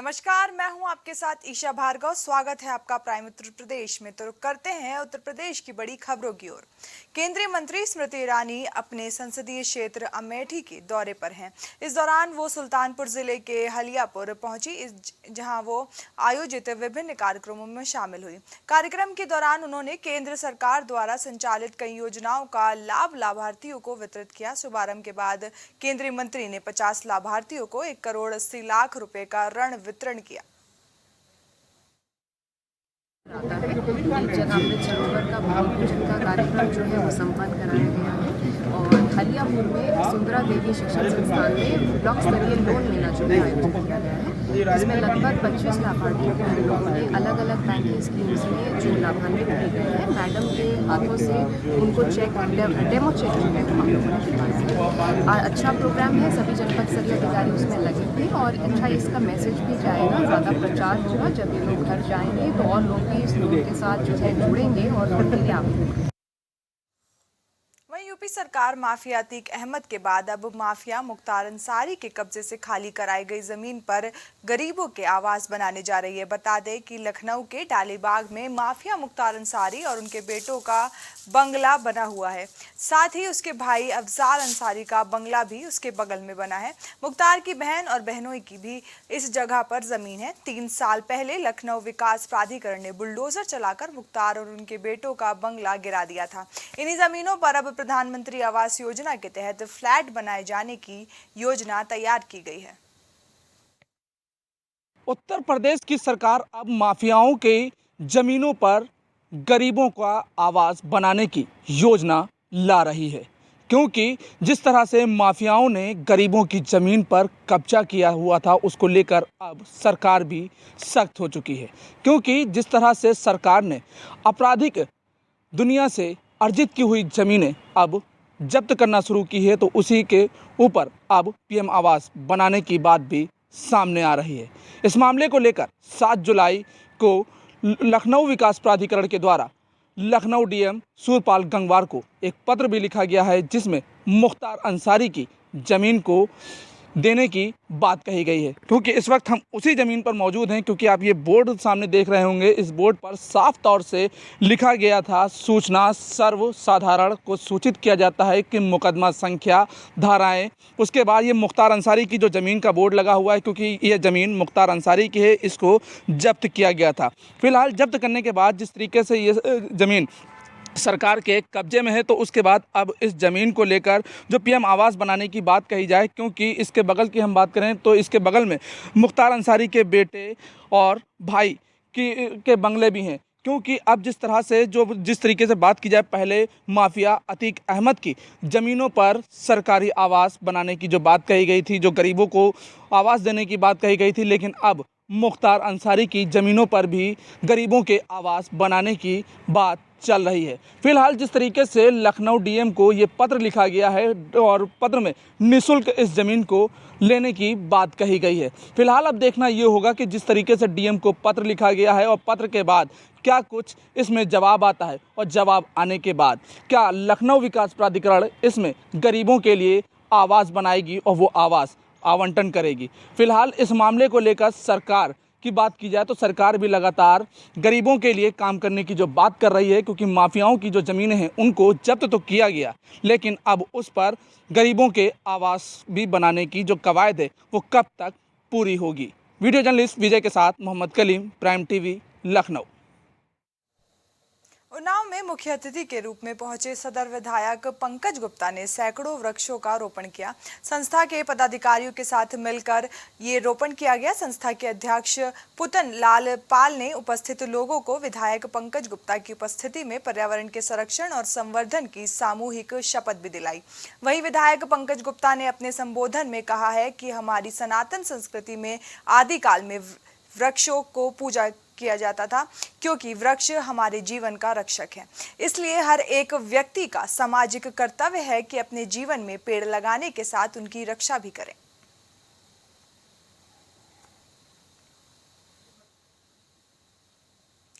नमस्कार, मैं हूं आपके साथ ईशा भार्गव। स्वागत है आपका प्राइम उत्तर प्रदेश में। तो रुक करते हैं उत्तर प्रदेश की बड़ी खबरों की ओर। केंद्रीय मंत्री स्मृति ईरानी अपने संसदीय क्षेत्र अमेठी के दौरे पर हैं। इस दौरान वो सुल्तानपुर जिले के हलियापुर पहुंची, जहां वो आयोजित विभिन्न कार्यक्रमों में शामिल हुई। कार्यक्रम के दौरान उन्होंने केंद्र सरकार द्वारा संचालित कई योजनाओं का लाभ लाभार्थियों को वितरित किया। शुभारंभ के बाद केंद्रीय मंत्री ने 50 लाभार्थियों को 1,80,00,000 रुपए का ऋण वितरण किया। आता है एक जगह अमृत सरोवर का भूमि पूजन का कार्यक्रम जो है वो संपन्न कराया गया है और हलियापुर में सुंदरा देवी शिक्षण संस्थान में ब्लॉक स्तरीय लोन मेला जो है आयोजित किया गया है, जिसमें लगभग 25 लाभार्थियों को हम लोगों ने अलग अलग बैंकिंग स्कीम्स में जो लाभान्वित किए गए हैं, मैडम के हाथों से उनको चेक डेमो चेक जो है हम लोगों ने दिलवाया है। अच्छा प्रोग्राम है, सभी जनपद स्तरीय अधिकारी उसमें लगे थे और अच्छा इसका मैसेज भी जाएगा, ज़्यादा प्रचार होगा। जब ये लोग घर जाएंगे तो और लोग भी इस लोन के साथ जो है जुड़ेंगे और उनके लिए आवेदन। वहीं यूपी सरकार माफिया अतीक अहमद के बाद अब माफिया मुख्तार अंसारी के कब्जे से खाली कराई गई जमीन पर गरीबों के आवास बनाने जा रही है। बता दें कि लखनऊ के डालीबाग में माफिया मुख्तार अंसारी और उनके बेटों का बंगला बना हुआ है। साथ ही उसके भाई अफजाल अंसारी का बंगला भी उसके बगल में बना है। मुख्तार की बहन और बहनोई की भी इस जगह पर जमीन है। 3 साल पहले लखनऊ विकास प्राधिकरण ने बुलडोजर चलाकर मुख्तार और उनके बेटों का बंगला गिरा दिया था। इन्हीं जमीनों पर अब प्रधानमंत्री आवास योजना के तहत फ्लैट बनाए जाने की योजना तैयार की गई है। उत्तर प्रदेश की सरकार अब माफियाओं के जमीनों पर गरीबों का आवास बनाने की योजना ला रही है, क्योंकि जिस तरह से माफियाओं ने गरीबों की ज़मीन पर कब्जा किया हुआ था, उसको लेकर अब सरकार भी सख्त हो चुकी है। क्योंकि जिस तरह से सरकार ने आपराधिक दुनिया से अर्जित की हुई ज़मीनें अब जब्त करना शुरू की है, तो उसी के ऊपर अब पीएम आवास बनाने की बात भी सामने आ रही है। इस मामले को लेकर 7 जुलाई को लखनऊ विकास प्राधिकरण के द्वारा लखनऊ डीएम सूरपाल गंगवार को एक पत्र भी लिखा गया है, जिसमें मुख्तार अंसारी की ज़मीन को देने की बात कही गई है। क्योंकि इस वक्त हम उसी ज़मीन पर मौजूद हैं, क्योंकि आप ये बोर्ड सामने देख रहे होंगे। इस बोर्ड पर साफ तौर से लिखा गया था, सूचना सर्वसाधारण को सूचित किया जाता है कि मुकदमा संख्या, धाराएं, उसके बाद ये मुख्तार अंसारी की जो ज़मीन का बोर्ड लगा हुआ है, क्योंकि ये ज़मीन मुख्तार अंसारी की है, इसको जब्त किया गया था। फिलहाल जब्त करने के बाद जिस तरीके से ये ज़मीन सरकार के कब्जे में है, तो उसके बाद अब इस ज़मीन को लेकर जो पीएम आवास बनाने की बात कही जाए, क्योंकि इसके बगल की हम बात करें तो इसके बगल में मुख्तार अंसारी के बेटे और भाई के बंगले भी हैं। क्योंकि अब जिस तरीके से बात की जाए, पहले माफिया अतीक अहमद की ज़मीनों पर सरकारी आवास बनाने की जो बात कही गई थी, जो गरीबों को आवास देने की बात कही गई थी, लेकिन अब मुख्तार अंसारी की ज़मीनों पर भी गरीबों के आवास बनाने की बात चल रही है। फिलहाल जिस तरीके से लखनऊ डीएम को ये पत्र लिखा गया है और पत्र में निःशुल्क इस ज़मीन को लेने की बात कही गई है। फिलहाल अब देखना ये होगा कि जिस तरीके से डीएम को पत्र लिखा गया है और पत्र के बाद क्या कुछ इसमें जवाब आता है, और जवाब आने के बाद क्या लखनऊ विकास प्राधिकरण इसमें गरीबों के लिए आवास बनाएगी और वो आवास आवंटन करेगी। फिलहाल इस मामले को लेकर सरकार की बात की जाए तो सरकार भी लगातार गरीबों के लिए काम करने की जो बात कर रही है, क्योंकि माफियाओं की जो ज़मीनें हैं उनको जब्त तो किया गया, लेकिन अब उस पर गरीबों के आवास भी बनाने की जो कवायद है वो कब तक पूरी होगी। वीडियो जर्नलिस्ट विजय के साथ मोहम्मद कलीम, प्राइम टीवी, लखनऊ। उन्नाव में मुख्य अतिथि के रूप में पहुंचे सदर विधायक पंकज गुप्ता ने सैकड़ों वृक्षों का रोपण किया। संस्था के पदाधिकारियों के साथ मिलकर ये रोपण किया गया। संस्था के अध्यक्ष पुतन लाल पाल ने उपस्थित लोगों को विधायक पंकज गुप्ता की उपस्थिति में पर्यावरण के संरक्षण और संवर्धन की सामूहिक शपथ भी दिलाई। वहीं विधायक पंकज गुप्ता ने अपने संबोधन में कहा है कि हमारी सनातन संस्कृति में आदिकाल में वृक्षों को पूजा किया जाता था, क्योंकि वृक्ष हमारे जीवन का रक्षक है। इसलिए हर एक व्यक्ति का सामाजिक कर्तव्य है कि अपने जीवन में पेड़ लगाने के साथ उनकी रक्षा भी करें।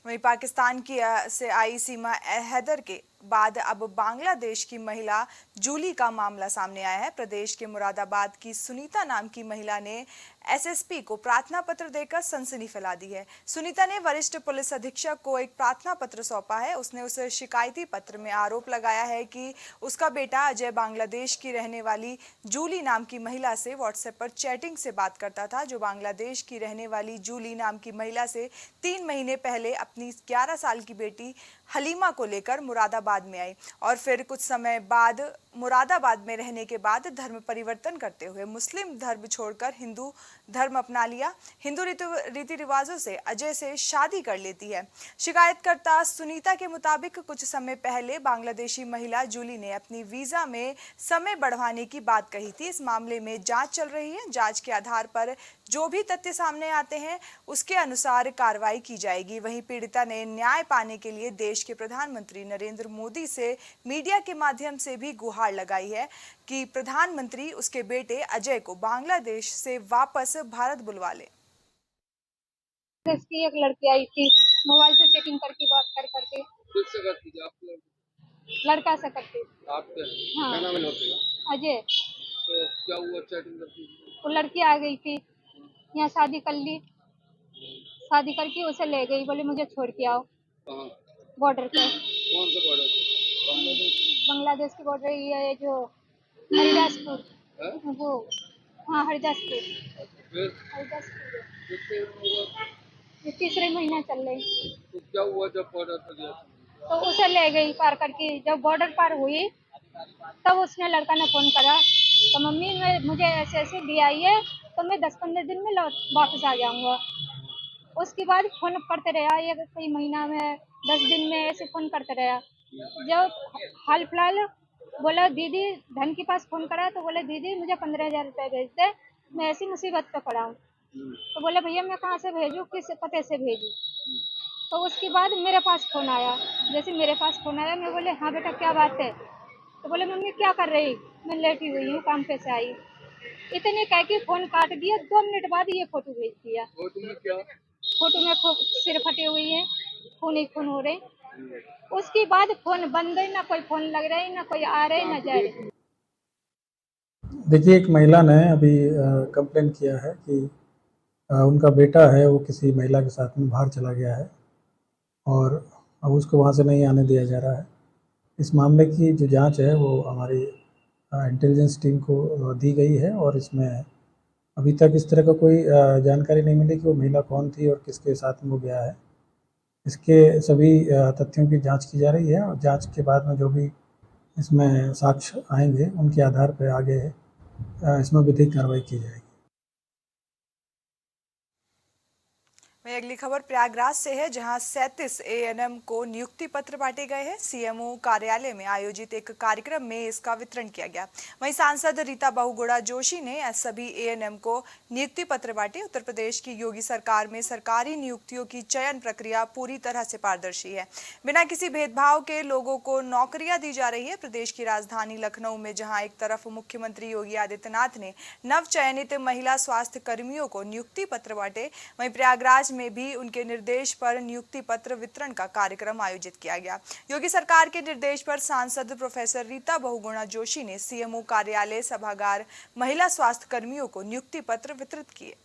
वहीं पाकिस्तान की से आई सीमा हैदर के बाद अब बांग्लादेश की महिला जूली का मामला सामने आया है। प्रदेश के मुरादाबाद की सुनीता नाम की महिला ने एसएसपी को प्रार्थना पत्र देकर सनसनी फैला दी है। सुनीता ने वरिष्ठ पुलिस अधीक्षक को एक प्रार्थना पत्र सौंपा है। उसने उस शिकायती पत्र में आरोप लगाया है कि उसका बेटा अजय बांग्लादेश की रहने वाली जूली नाम की महिला से व्हाट्सएप पर चैटिंग से बात करता था। जो बांग्लादेश की रहने वाली जूली नाम की महिला से 3 महीने पहले अपनी 11 साल की बेटी हलीमा को लेकर मुरादाबाद में आई और फिर कुछ समय बाद मुरादाबाद में रहने के बाद धर्म परिवर्तन करते हुए मुस्लिम धर्म छोड़कर हिंदू धर्म अपना लिया। हिंदू रीति रिवाजों से अजय से शादी कर लेती है। शिकायतकर्ता सुनीता के मुताबिक कुछ समय पहले बांग्लादेशी महिला जूली ने अपनी वीजा में समय बढ़वाने की बात कही थी। इस मामले में जांच चल रही है। जांच के आधार पर जो भी तथ्य सामने आते हैं उसके अनुसार कार्रवाई की जाएगी। वहीं पीड़िता ने न्याय पाने के लिए देश के प्रधानमंत्री नरेंद्र मोदी से मीडिया के माध्यम से भी गुहार लगाई है कि प्रधानमंत्री उसके बेटे अजय को बांग्लादेश से वापस भारत बुलवा ले। इसकी एक लड़की आई थी, मोबाइल से चैटिंग करके बात करके किससे बात की आप? लड़का से करके। आपके हाँ। क्या नाम है लड़के का? अजय। तो क्या हुआ चैटिंग करके? वो लड़की आ गई थी, यहाँ शादी कर ली, शादी करके उसे ले गई, बोले मुझे छोड़ के आओ। कहाँ? बॉर्डर पे। कौन सा बॉर्डर? बांग्लादेश की बॉर्डर ये जो हरिदासपुर है? वो, हाँ हरिदासपुर। फिर हरिदासपुर कितने हुआ? ये 3रे महीना चल रही। तो क्या हुआ जब बॉर्डर पर गया? तो उसे ले गई पार करके। जब बॉर्डर पार हुई तब उसने लड़का ने फोन करा तो मम्मी मुझे ऐसे ऐसे दी आई है तो मैं 10-15 दिन में वापस आ जाऊंगा। उसके बाद फोन करते रहा, ये कई महीना में 10 दिन में ऐसे फोन करते रहा। जब हाल फिलहाल बोला दीदी धन के पास फोन करा तो बोले दीदी मुझे 15,000 रुपये भेज दे, मैं ऐसी मुसीबत पे पड़ा हूँ। तो बोले भैया मैं कहाँ से भेजूँ, किस पते से भेजूँ। तो उसके बाद मेरे पास फोन आया। जैसे मेरे पास फोन आया मैं बोले हाँ बेटा क्या बात है। तो बोले मम्मी क्या कर रही, मैं लेटी हुई हूँ काम पे से आई। इतने कह के फोन काट दिया। 2 मिनट बाद ये फोटो भेज दिया। और तुमने क्या? फोटो में सिर फटे हुई है, खून ही खून हो रहे। उसके बाद फोन बंद है, ना कोई फोन लग रहा है, ना कोई आ रहे ना जा रहे। देखिए, एक महिला ने अभी कंप्लेन किया है कि उनका बेटा है वो किसी महिला के साथ में बाहर चला गया है और अब उसको वहाँ से नहीं आने दिया जा रहा है। इस मामले की जो जांच है वो हमारी इंटेलिजेंस टीम को दी गई है और इसमें अभी तक इस तरह का कोई जानकारी नहीं मिली कि वो महिला कौन थी और किसके साथ में वो गया है। इसके सभी तथ्यों की जांच की जा रही है और जांच के बाद में जो भी इसमें साक्ष्य आएंगे उनके आधार पर आगे इसमें विधिक कार्रवाई की जाएगी। वहीं अगली खबर प्रयागराज से है, जहां 37 एएनएम को नियुक्ति पत्र बांटे गए हैं। सीएमओ कार्यालय में आयोजित एक कार्यक्रम में इसका वितरण किया गया। वहीं सांसद रीता बहुगुणा जोशी ने सभी एएनएम को नियुक्ति पत्र बांटे। उत्तर प्रदेश की योगी सरकार में सरकारी नियुक्तियों की चयन प्रक्रिया पूरी तरह से पारदर्शी है। बिना किसी भेदभाव के लोगों को नौकरियां दी जा रही है। प्रदेश की राजधानी लखनऊ में जहाँ एक तरफ मुख्यमंत्री योगी आदित्यनाथ ने नव चयनित महिला स्वास्थ्य कर्मियों को नियुक्ति पत्र बांटे, वहीं प्रयागराज में भी उनके निर्देश पर नियुक्ति पत्र वितरण का कार्यक्रम आयोजित किया गया। योगी सरकार के निर्देश पर सांसद प्रोफेसर रीता बहुगुणा जोशी ने सीएमओ कार्यालय सभागार महिला स्वास्थ्य कर्मियों को नियुक्ति पत्र वितरित किए।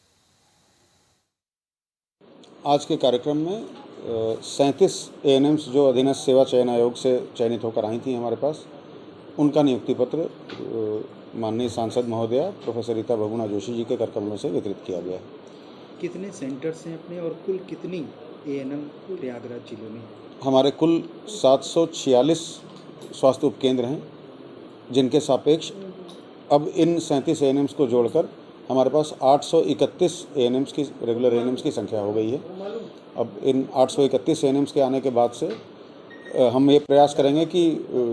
आज के कार्यक्रम में 37 एएनएम्स जो अधीनस्थ सेवा चयन आयोग से चयनित होकर आई थी हमारे पास, उनका नियुक्ति पत्र माननीय सांसद महोदया प्रोफेसर रीता बहुगुणा जोशी जी के करकमलों से वितरित किया गया है। कितने सेंटर्स हैं अपने और कुल कितनी एएनएम प्रयागराज जिले में? हमारे कुल 746 स्वास्थ्य उपकेंद्र हैं, जिनके सापेक्ष अब इन 37 एएनएम्स को जोड़कर हमारे पास 831 एएनएम्स की रेगुलर एएनएम्स की संख्या हो गई है। अब इन 831 एएनएम्स के आने के बाद से हम ये प्रयास करेंगे कि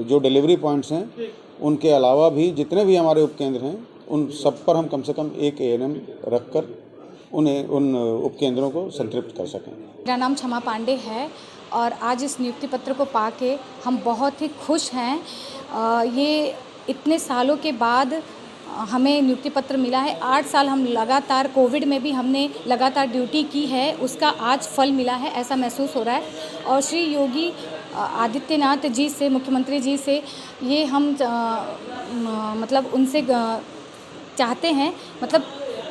जो डिलीवरी पॉइंट्स हैं उनके अलावा भी जितने भी हमारे उपकेंद्र हैं उन सब पर हम कम से कम एक एएनएम रखकर उन उपकेंद्रों को संतृप्त कर सकें। मेरा नाम क्षमा पांडे है और आज इस नियुक्ति पत्र को पाके हम बहुत ही खुश हैं। ये इतने सालों के बाद हमें नियुक्ति पत्र मिला है। 8 साल हम लगातार कोविड में भी हमने लगातार ड्यूटी की है, उसका आज फल मिला है, ऐसा महसूस हो रहा है। और श्री योगी आदित्यनाथ जी से, मुख्यमंत्री जी से ये हम मतलब उनसे चाहते हैं, मतलब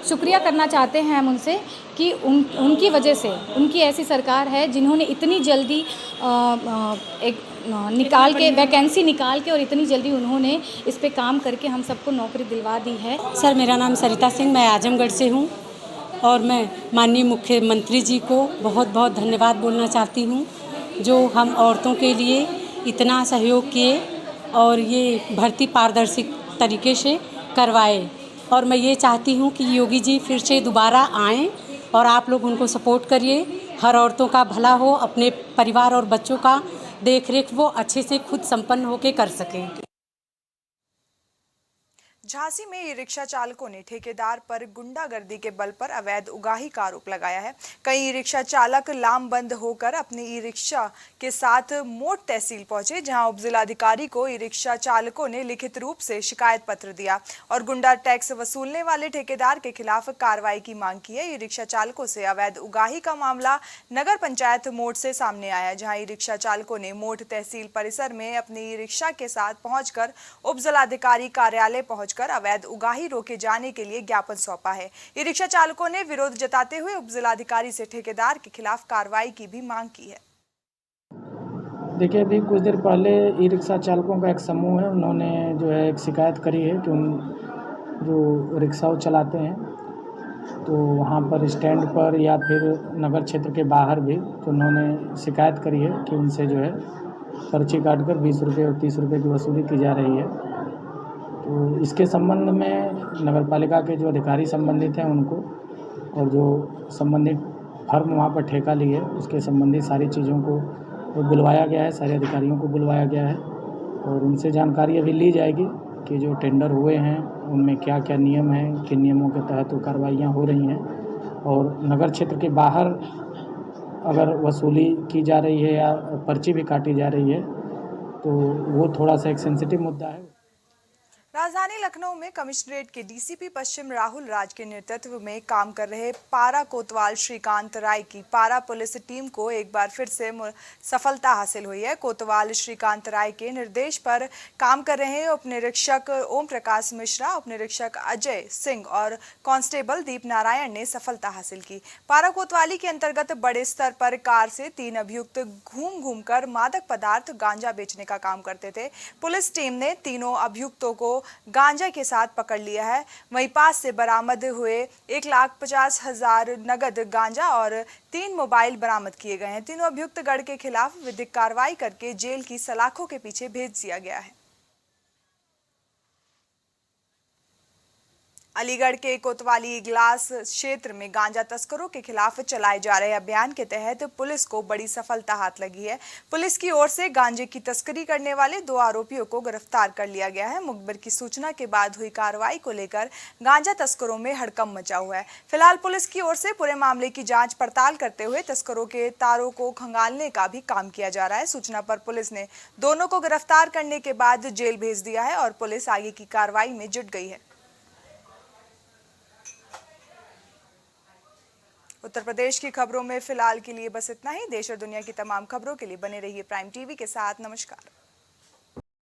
शुक्रिया करना चाहते हैं हम उनसे कि उनकी वजह से, उनकी ऐसी सरकार है जिन्होंने इतनी जल्दी एक निकाल के वैकेंसी निकाल के और इतनी जल्दी उन्होंने इस पे काम करके हम सबको नौकरी दिलवा दी है। सर, मेरा नाम सरिता सिंह, मैं आजमगढ़ से हूँ और मैं माननीय मुख्यमंत्री जी को बहुत बहुत धन्यवाद बोलना चाहती हूँ, जो हम औरतों के लिए इतना सहयोग किए और ये भर्ती पारदर्शी तरीके से करवाए। और मैं ये चाहती हूँ कि योगी जी फिर से दोबारा आएँ और आप लोग उनको सपोर्ट करिए। हर औरतों का भला हो, अपने परिवार और बच्चों का देख रेख वो अच्छे से खुद संपन्न होकर कर सकें। झांसी में ई रिक्शा चालकों ने ठेकेदार पर गुंडागर्दी के बल पर अवैध उगाही का आरोप लगाया है। कई ई रिक्शा चालक लामबंद होकर अपने ई रिक्शा के साथ मोट तहसील पहुंचे, जहां उपजिलाधिकारी को ई रिक्शा चालकों ने लिखित रूप से शिकायत पत्र दिया और गुंडा टैक्स वसूलने वाले ठेकेदार के खिलाफ कार्रवाई की मांग की है। ई रिक्शा चालकों से अवैध उगाही का मामला नगर पंचायत मोट से सामने आया, जहाँ ई रिक्शा चालकों ने मोट तहसील परिसर में अपने ई रिक्शा के साथ पहुंचकर उपजिलाधिकारी कार्यालय पहुंचकर अवैध उगाही रोके जाने के लिए ज्ञापन सौंपा है। ई रिक्शा चालकों ने विरोध जताते हुए उपजिलाधिकारी से ठेकेदार के खिलाफ कार्रवाई की भी मांग की है। देखिए, अभी कुछ देर पहले ई रिक्शा चालकों का एक समूह है, उन्होंने जो है एक शिकायत करी है कि उन जो रिक्शा चलाते हैं तो वहाँ पर स्टैंड पर या फिर नगर क्षेत्र के बाहर भी तो उन्होंने शिकायत करी है कि उनसे जो है पर्ची काटकर 20 रुपये और 30 रुपये की वसूली की जा रही है। तो इसके संबंध में नगर पालिका के जो अधिकारी संबंधित हैं उनको और जो संबंधित फर्म वहाँ पर ठेका ली है उसके संबंधित सारी चीज़ों को बुलवाया गया है, सारे अधिकारियों को बुलवाया गया है और उनसे जानकारी अभी ली जाएगी कि जो टेंडर हुए हैं उनमें क्या क्या नियम हैं, किन नियमों के तहत वो कार्रवाइयाँ हो रही हैं और नगर क्षेत्र के बाहर अगर वसूली की जा रही है या पर्ची भी काटी जा रही है तो वो थोड़ा सा एक सेंसिटिव मुद्दा है। राजधानी लखनऊ में कमिश्नरेट के डीसीपी पश्चिम राहुल राज के नेतृत्व में काम कर रहे पारा कोतवाल श्रीकांत राय की पारा पुलिस टीम को एक बार फिर से सफलता हासिल हुई है। कोतवाल श्रीकांत राय के निर्देश पर काम कर रहे उप निरीक्षक ओम प्रकाश मिश्रा, उप निरीक्षक अजय सिंह और कांस्टेबल दीप नारायण ने सफलता हासिल की। पारा कोतवाली के अंतर्गत बड़े स्तर पर कार से 3 अभियुक्त घूम कर मादक पदार्थ गांजा बेचने का काम करते थे। पुलिस टीम ने तीनों अभियुक्तों को गांजा के साथ पकड़ लिया है। वहीं पास से बरामद हुए 1,50,000 नगद गांजा और 3 मोबाइल बरामद किए गए हैं। तीनों अभियुक्त गढ़ के खिलाफ विधिक कार्रवाई करके जेल की सलाखों के पीछे भेज दिया गया है। अलीगढ़ के कोतवाली इगलास क्षेत्र में गांजा तस्करों के खिलाफ चलाए जा रहे अभियान के तहत पुलिस को बड़ी सफलता हाथ लगी है। पुलिस की ओर से गांजे की तस्करी करने वाले 2 आरोपियों को गिरफ्तार कर लिया गया है। मुखबिर की सूचना के बाद हुई कार्रवाई को लेकर गांजा तस्करों में हड़कंप मचा हुआ है। फिलहाल पुलिस की ओर से पूरे मामले की जांच पड़ताल करते हुए तस्करों के तारों को खंगालने का भी काम किया जा रहा है। सूचना पर पुलिस ने दोनों को गिरफ्तार करने के बाद जेल भेज दिया है और पुलिस आगे की कार्रवाई में जुट गई है। उत्तर प्रदेश की खबरों में फिलहाल के लिए बस इतना ही। देश और दुनिया की तमाम खबरों के लिए बने रहिए प्राइम टीवी के साथ। नमस्कार।